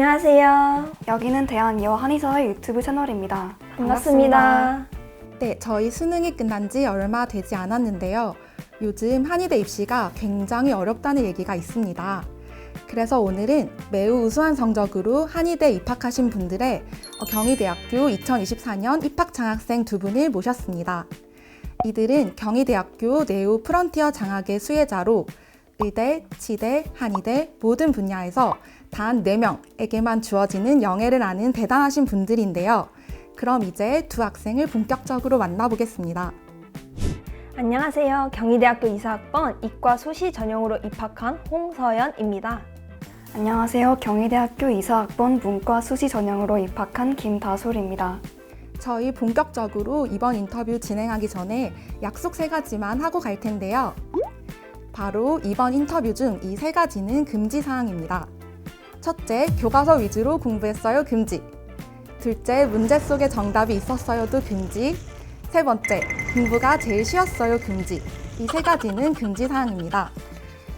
안녕하세요. 여기는 대한이어 한의사의 유튜브 채널입니다. 반갑습니다. 네, 저희 수능이 끝난 지 얼마 되지 않았는데요. 요즘 한의대 입시가 굉장히 어렵다는 얘기가 있습니다. 그래서 오늘은 매우 우수한 성적으로 한의대 입학하신 분들의 경희대학교 2024년 입학장학생 두 분을 모셨습니다. 이들은 경희대학교 네오 프런티어 장학의 수혜자로 의대, 치대, 한의대 모든 분야에서 단 4명에게만 주어지는 영예를 아는 대단하신 분들인데요. 그럼 이제 두 학생을 본격적으로 만나보겠습니다. 안녕하세요. 경희대학교 이사학번 이과 수시 전형으로 입학한 홍서연입니다. 안녕하세요. 경희대학교 이사학번 문과 수시 전형으로 입학한 김다솔입니다. 저희 본격적으로 이번 인터뷰 진행하기 전에 약속 3가지만 하고 갈 텐데요. 바로 이번 인터뷰 중 이 3가지는 금지사항입니다. 첫째, 교과서 위주로 공부했어요 금지. 둘째, 문제 속에 정답이 있었어요도 금지. 세 번째, 공부가 제일 쉬웠어요 금지. 이 3가지는 금지사항입니다.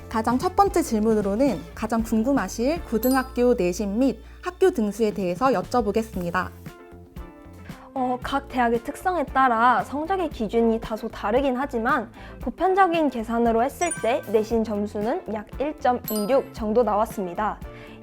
가장 첫 번째 질문으로는 가장 궁금하실 고등학교 내신 및 학교 등수에 대해서 여쭤보겠습니다. 각 대학의 특성에 따라 성적의 기준이 다소 다르긴 하지만 보편적인 계산으로 했을 때 내신 점수는 약 1.26 정도 나왔습니다.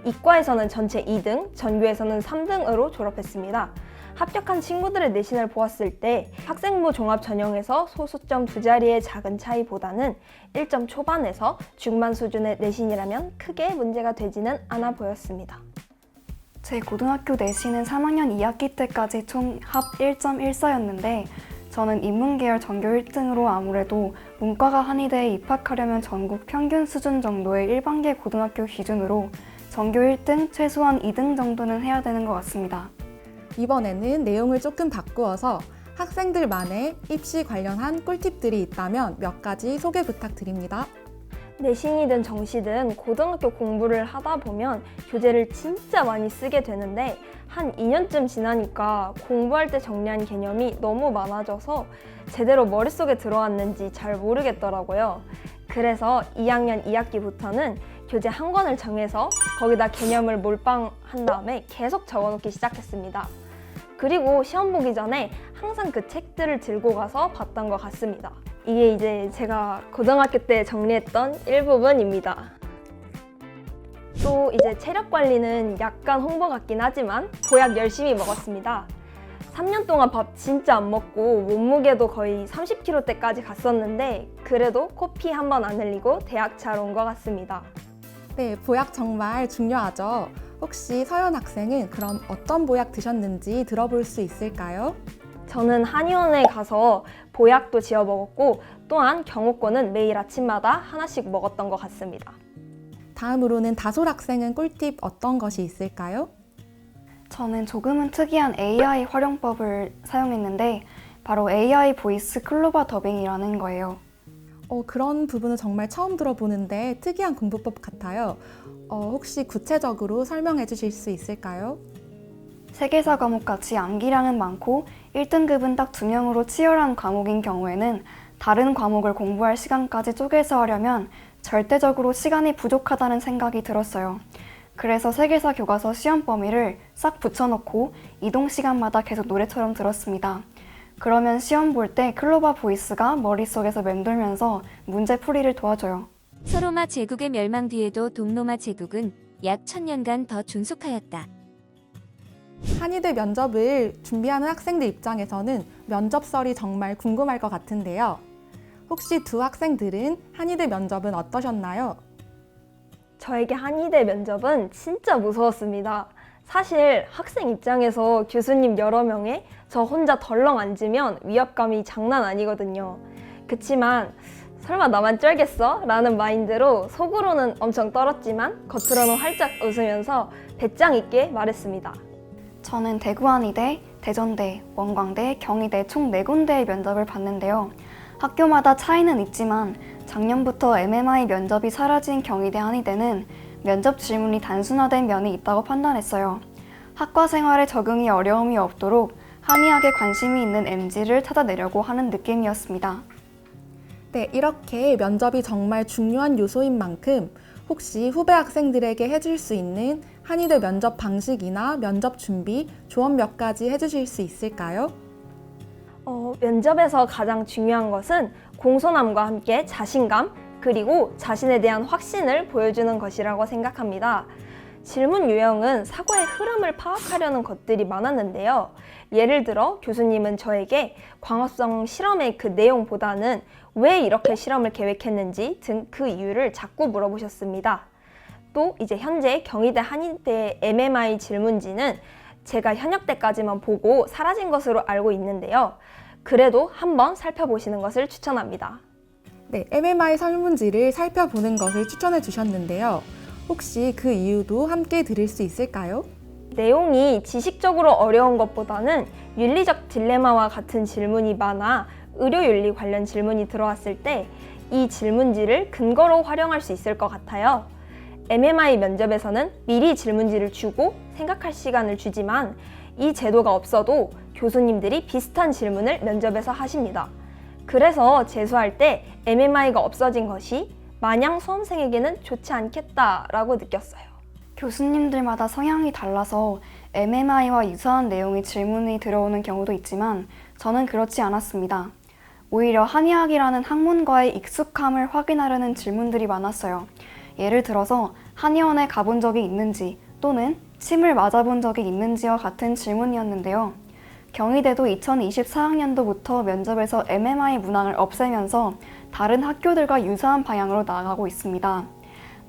이과에서는 전체 2등, 전교에서는 3등으로 졸업했습니다. 합격한 친구들의 내신을 보았을 때 학생부 종합 전형에서 소수점 2자리의 작은 차이보다는 1점 초반에서 중반 수준의 내신이라면 크게 문제가 되지는 않아 보였습니다. 제 고등학교 내신은 3학년 2학기 때까지 총 합 1.14였는데 저는 인문계열 전교 1등으로 아무래도 문과가 한의대에 입학하려면 전국 평균 수준 정도의 일반계 고등학교 기준으로 전교 1등, 최소한 2등 정도는 해야 되는 것 같습니다. 이번에는 내용을 조금 바꾸어서 학생들만의 입시 관련한 꿀팁들이 있다면 몇 가지 소개 부탁드립니다. 내신이든 정시든 고등학교 공부를 하다 보면 교재를 진짜 많이 쓰게 되는데 한 2년쯤 지나니까 공부할 때 정리한 개념이 너무 많아져서 제대로 머릿속에 들어왔는지 잘 모르겠더라고요. 그래서 2학년 2학기부터는 교재 한 권을 정해서 거기다 개념을 몰빵한 다음에 계속 적어놓기 시작했습니다. 그리고 시험 보기 전에 항상 그 책들을 들고 가서 봤던 것 같습니다. 이게 이제 제가 고등학교 때 정리했던 일부분입니다. 또 이제 체력 관리는 약간 홍보 같긴 하지만 보약 열심히 먹었습니다. 3년 동안 밥 진짜 안 먹고 몸무게도 거의 30kg대까지 갔었는데 그래도 코피 한 번 안 흘리고 대학 잘 온 것 같습니다. 네, 보약 정말 중요하죠. 혹시 서연 학생은 그럼 어떤 보약 드셨는지 들어볼 수 있을까요? 저는 한의원에 가서 보약도 지어 먹었고 또한 경호권은 매일 아침마다 하나씩 먹었던 것 같습니다. 다음으로는 다솔 학생은 꿀팁 어떤 것이 있을까요? 저는 조금은 특이한 AI 활용법을 사용했는데 바로 AI 보이스 클로바 더빙이라는 거예요. 그런 부분은 정말 처음 들어보는데 특이한 공부법 같아요. 혹시 구체적으로 설명해 주실 수 있을까요? 세계사 과목같이 암기량은 많고 1등급은 딱 2명으로 치열한 과목인 경우에는 다른 과목을 공부할 시간까지 쪼개서 하려면 절대적으로 시간이 부족하다는 생각이 들었어요. 그래서 세계사 교과서 시험 범위를 싹 붙여놓고 이동 시간마다 계속 노래처럼 들었습니다. 그러면 시험 볼 때 클로바 보이스가 머릿속에서 맴돌면서 문제 풀이를 도와줘요. 서로마 제국의 멸망 뒤에도 동로마 제국은 약 1000년간 더 존속하였다. 한의대 면접을 준비하는 학생들 입장에서는 면접설이 정말 궁금할 것 같은데요. 혹시 두 학생들은 한의대 면접은 어떠셨나요? 저에게 한의대 면접은 진짜 무서웠습니다. 사실 학생 입장에서 교수님 여러 명에 저 혼자 덜렁 앉으면 위압감이 장난 아니거든요. 그치만 설마 나만 쩔겠어? 라는 마인드로 속으로는 엄청 떨었지만 겉으로는 활짝 웃으면서 배짱 있게 말했습니다. 저는 대구한의대, 대전대, 원광대, 경희대 총 4군데의 면접을 봤는데요. 학교마다 차이는 있지만 작년부터 MMI 면접이 사라진 경희대 한의대는 면접 질문이 단순화된 면이 있다고 판단했어요. 학과 생활에 적응이 어려움이 없도록 한의학에 관심이 있는 MZ를 찾아내려고 하는 느낌이었습니다. 네, 이렇게 면접이 정말 중요한 요소인 만큼 혹시 후배 학생들에게 해줄 수 있는 한의대 면접 방식이나 면접 준비, 조언 몇 가지 해주실 수 있을까요? 면접에서 가장 중요한 것은 공손함과 함께 자신감, 그리고 자신에 대한 확신을 보여주는 것이라고 생각합니다. 질문 유형은 사고의 흐름을 파악하려는 것들이 많았는데요. 예를 들어 교수님은 저에게 광합성 실험의 그 내용보다는 왜 이렇게 실험을 계획했는지 등 그 이유를 자꾸 물어보셨습니다. 또 이제 현재 경희대 한의대 MMI 질문지는 제가 현역 때까지만 보고 사라진 것으로 알고 있는데요. 그래도 한번 살펴보시는 것을 추천합니다. 네, MMI 설문지를 살펴보는 것을 추천해 주셨는데요. 혹시 그 이유도 함께 들을 수 있을까요? 내용이 지식적으로 어려운 것보다는 윤리적 딜레마와 같은 질문이 많아 의료윤리 관련 질문이 들어왔을 때 이 질문지를 근거로 활용할 수 있을 것 같아요. MMI 면접에서는 미리 질문지를 주고 생각할 시간을 주지만 이 제도가 없어도 교수님들이 비슷한 질문을 면접에서 하십니다. 그래서 재수할 때 MMI가 없어진 것이 마냥 수험생에게는 좋지 않겠다라고 느꼈어요. 교수님들마다 성향이 달라서 MMI와 유사한 내용의 질문이 들어오는 경우도 있지만 저는 그렇지 않았습니다. 오히려 한의학이라는 학문과의 익숙함을 확인하려는 질문들이 많았어요. 예를 들어서 한의원에 가본 적이 있는지 또는 침을 맞아본 적이 있는지와 같은 질문이었는데요. 경희대도 2024학년도부터 면접에서 MMI 문항을 없애면서 다른 학교들과 유사한 방향으로 나아가고 있습니다.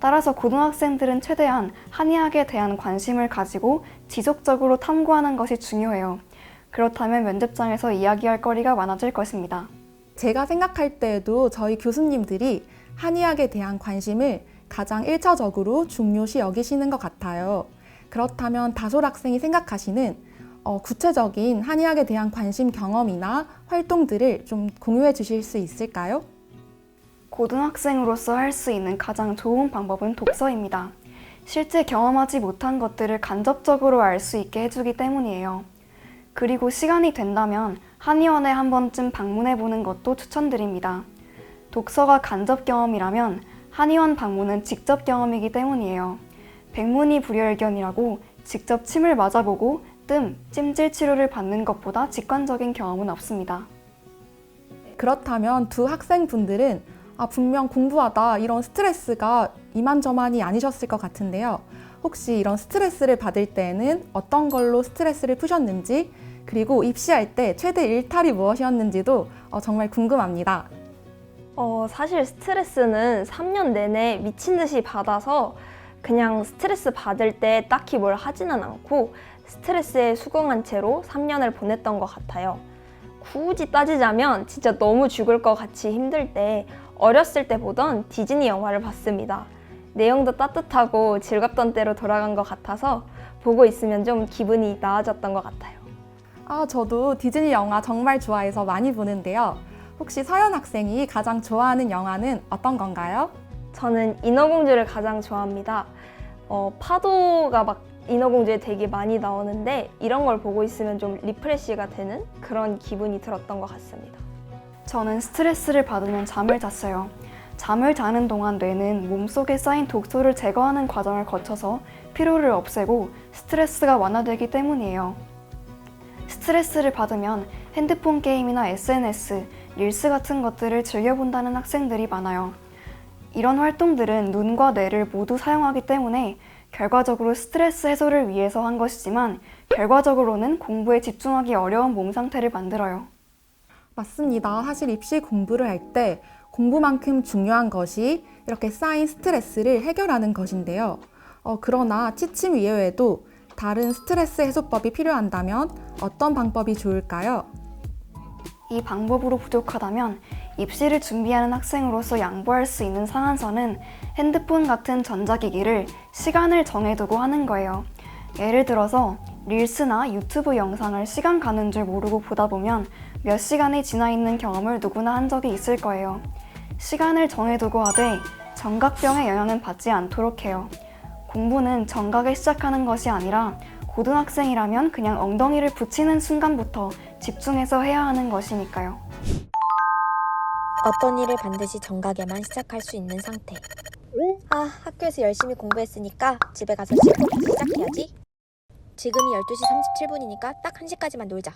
따라서 고등학생들은 최대한 한의학에 대한 관심을 가지고 지속적으로 탐구하는 것이 중요해요. 그렇다면 면접장에서 이야기할 거리가 많아질 것입니다. 제가 생각할 때에도 저희 교수님들이 한의학에 대한 관심을 가장 1차적으로 중요시 여기시는 것 같아요. 그렇다면 다솔 학생이 생각하시는 구체적인 한의학에 대한 관심 경험이나 활동들을 좀 공유해 주실 수 있을까요? 고등학생으로서 할 수 있는 가장 좋은 방법은 독서입니다. 실제 경험하지 못한 것들을 간접적으로 알 수 있게 해주기 때문이에요. 그리고 시간이 된다면 한의원에 한 번쯤 방문해 보는 것도 추천드립니다. 독서가 간접 경험이라면 한의원 방문은 직접 경험이기 때문이에요. 백문이불여일견이라고 직접 침을 맞아보고 뜸, 찜질 치료를 받는 것보다 직관적인 경험은 없습니다. 그렇다면 두 학생분들은 분명 공부하다 이런 스트레스가 이만저만이 아니셨을 것 같은데요. 혹시 이런 스트레스를 받을 때는 어떤 걸로 스트레스를 푸셨는지, 그리고 입시할 때 최대 일탈이 무엇이었는지도 정말 궁금합니다. 사실 스트레스는 3년 내내 미친 듯이 받아서 그냥 스트레스 받을 때 딱히 뭘 하지는 않고 스트레스에 수긍한 채로 3년을 보냈던 것 같아요. 굳이 따지자면 진짜 너무 죽을 것 같이 힘들 때 어렸을 때 보던 디즈니 영화를 봤습니다. 내용도 따뜻하고 즐겁던 때로 돌아간 것 같아서 보고 있으면 좀 기분이 나아졌던 것 같아요. 저도 디즈니 영화 정말 좋아해서 많이 보는데요. 혹시 서연 학생이 가장 좋아하는 영화는 어떤 건가요? 저는 인어공주를 가장 좋아합니다. 파도가 막 인어공주에 되게 많이 나오는데 이런 걸 보고 있으면 좀 리프레시가 되는 그런 기분이 들었던 것 같습니다. 저는 스트레스를 받으면 잠을 잤어요. 잠을 자는 동안 뇌는 몸속에 쌓인 독소를 제거하는 과정을 거쳐서 피로를 없애고 스트레스가 완화되기 때문이에요. 스트레스를 받으면 핸드폰 게임이나 SNS, 릴스 같은 것들을 즐겨본다는 학생들이 많아요. 이런 활동들은 눈과 뇌를 모두 사용하기 때문에 결과적으로 스트레스 해소를 위해서 한 것이지만 결과적으로는 공부에 집중하기 어려운 몸 상태를 만들어요. 맞습니다. 사실 입시 공부를 할 때 공부만큼 중요한 것이 이렇게 쌓인 스트레스를 해결하는 것인데요. 그러나 취침 이외에도 다른 스트레스 해소법이 필요한다면 어떤 방법이 좋을까요? 이 방법으로 부족하다면 입시를 준비하는 학생으로서 양보할 수 있는 상한선은 핸드폰 같은 전자기기를 시간을 정해두고 하는 거예요. 예를 들어서 릴스나 유튜브 영상을 시간 가는 줄 모르고 보다 보면 몇 시간이 지나 있는 경험을 누구나 한 적이 있을 거예요. 시간을 정해두고 하되 정각병의 영향은 받지 않도록 해요. 공부는 정각에 시작하는 것이 아니라 고등학생이라면 그냥 엉덩이를 붙이는 순간부터 집중해서 해야 하는 것이니까요. 어떤 일을 반드시 정각에만 시작할 수 있는 상태. 아, 학교에서 열심히 공부했으니까 집에 가서 씻고 시작해야지. 지금이 12시 37분이니까 딱 1시까지만 놀자.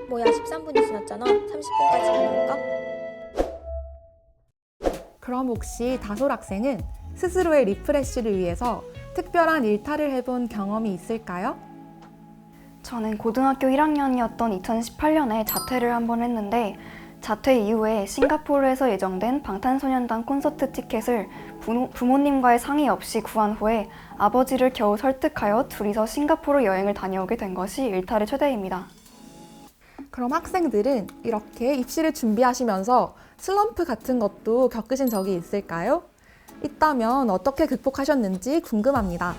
뭐야, 13분이 지났잖아. 30분까지 가는 거? 그럼 혹시 다솔 학생은 스스로의 리프레쉬를 위해서 특별한 일탈을 해본 경험이 있을까요? 저는 고등학교 1학년이었던 2018년에 자퇴를 한 번 했는데 자퇴 이후에 싱가포르에서 예정된 방탄소년단 콘서트 티켓을 부모님과의 상의 없이 구한 후에 아버지를 겨우 설득하여 둘이서 싱가포르 여행을 다녀오게 된 것이 일탈의 최대입니다. 그럼 학생들은 이렇게 입시를 준비하시면서 슬럼프 같은 것도 겪으신 적이 있을까요? 있다면 어떻게 극복하셨는지 궁금합니다.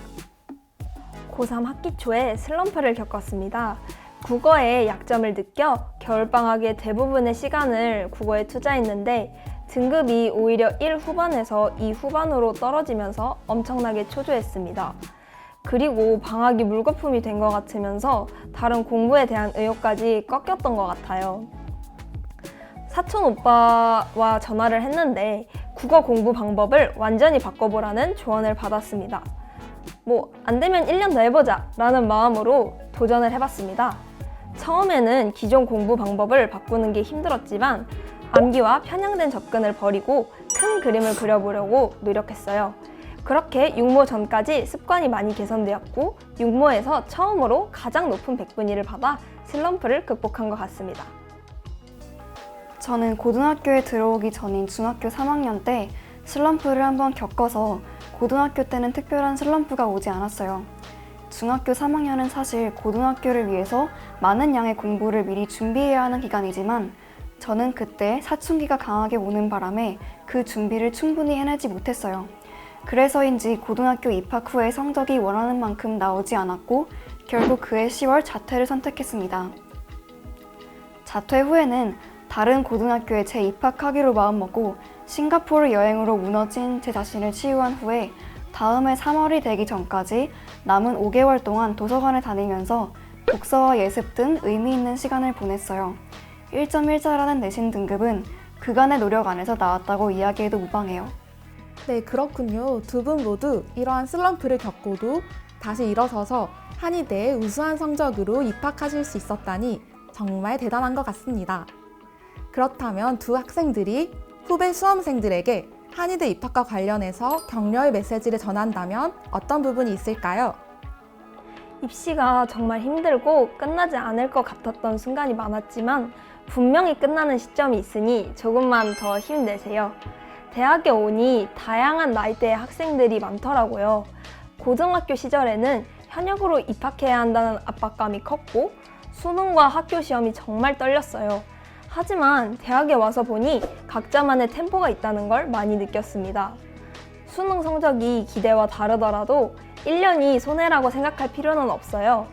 고3 학기 초에 슬럼프를 겪었습니다. 국어의 약점을 느껴 겨울방학의 대부분의 시간을 국어에 투자했는데 등급이 오히려 1 후반에서 2 후반으로 떨어지면서 엄청나게 초조했습니다. 그리고 방학이 물거품이 된 것 같으면서 다른 공부에 대한 의욕까지 꺾였던 것 같아요. 사촌 오빠와 전화를 했는데 국어 공부 방법을 완전히 바꿔보라는 조언을 받았습니다. 안 되면 1년 더 해보자 라는 마음으로 도전을 해봤습니다. 처음에는 기존 공부 방법을 바꾸는 게 힘들었지만 암기와 편향된 접근을 버리고 큰 그림을 그려보려고 노력했어요. 그렇게 육모 전까지 습관이 많이 개선되었고 육모에서 처음으로 가장 높은 100분위를 받아 슬럼프를 극복한 것 같습니다. 저는 고등학교에 들어오기 전인 중학교 3학년 때 슬럼프를 한번 겪어서 고등학교 때는 특별한 슬럼프가 오지 않았어요. 중학교 3학년은 사실 고등학교를 위해서 많은 양의 공부를 미리 준비해야 하는 기간이지만 저는 그때 사춘기가 강하게 오는 바람에 그 준비를 충분히 해내지 못했어요. 그래서인지 고등학교 입학 후에 성적이 원하는 만큼 나오지 않았고 결국 그해 10월 자퇴를 선택했습니다. 자퇴 후에는 다른 고등학교에 재입학하기로 마음먹고 싱가포르 여행으로 무너진 제 자신을 치유한 후에 다음해 3월이 되기 전까지 남은 5개월 동안 도서관에 다니면서 독서와 예습 등 의미 있는 시간을 보냈어요. 1.1자라는 내신 등급은 그간의 노력 안에서 나왔다고 이야기해도 무방해요. 네, 그렇군요. 두 분 모두 이러한 슬럼프를 겪고도 다시 일어서서 한의대에 우수한 성적으로 입학하실 수 있었다니 정말 대단한 것 같습니다. 그렇다면 두 학생들이 후배 수험생들에게 한의대 입학과 관련해서 격려의 메시지를 전한다면 어떤 부분이 있을까요? 입시가 정말 힘들고 끝나지 않을 것 같았던 순간이 많았지만 분명히 끝나는 시점이 있으니 조금만 더 힘내세요. 대학에 오니 다양한 나이대의 학생들이 많더라고요. 고등학교 시절에는 현역으로 입학해야 한다는 압박감이 컸고 수능과 학교 시험이 정말 떨렸어요. 하지만 대학에 와서 보니 각자만의 템포가 있다는 걸 많이 느꼈습니다. 수능 성적이 기대와 다르더라도 1년이 손해라고 생각할 필요는 없어요.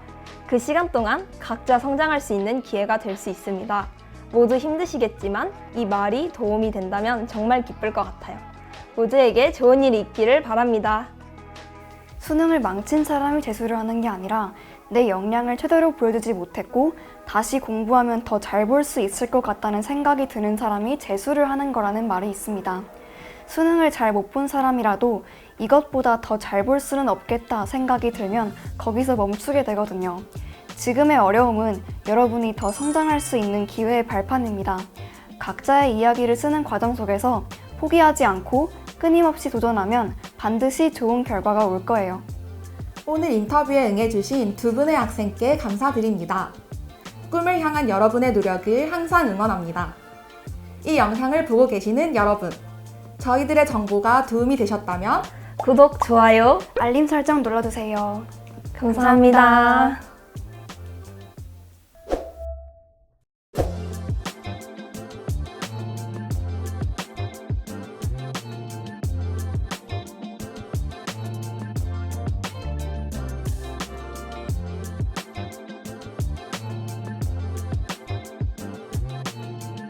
그 시간 동안 각자 성장할 수 있는 기회가 될 수 있습니다. 모두 힘드시겠지만 이 말이 도움이 된다면 정말 기쁠 것 같아요. 모두에게 좋은 일이 있기를 바랍니다. 수능을 망친 사람이 재수를 하는 게 아니라 내 역량을 최대로 보여주지 못했고 다시 공부하면 더 잘 볼 수 있을 것 같다는 생각이 드는 사람이 재수를 하는 거라는 말이 있습니다. 수능을 잘 못 본 사람이라도 이것보다 더 잘 볼 수는 없겠다 생각이 들면 거기서 멈추게 되거든요. 지금의 어려움은 여러분이 더 성장할 수 있는 기회의 발판입니다. 각자의 이야기를 쓰는 과정 속에서 포기하지 않고 끊임없이 도전하면 반드시 좋은 결과가 올 거예요. 오늘 인터뷰에 응해주신 두 분의 학생께 감사드립니다. 꿈을 향한 여러분의 노력을 항상 응원합니다. 이 영상을 보고 계시는 여러분, 저희들의 정보가 도움이 되셨다면 구독, 좋아요 알림 설정 눌러주세요. 감사합니다.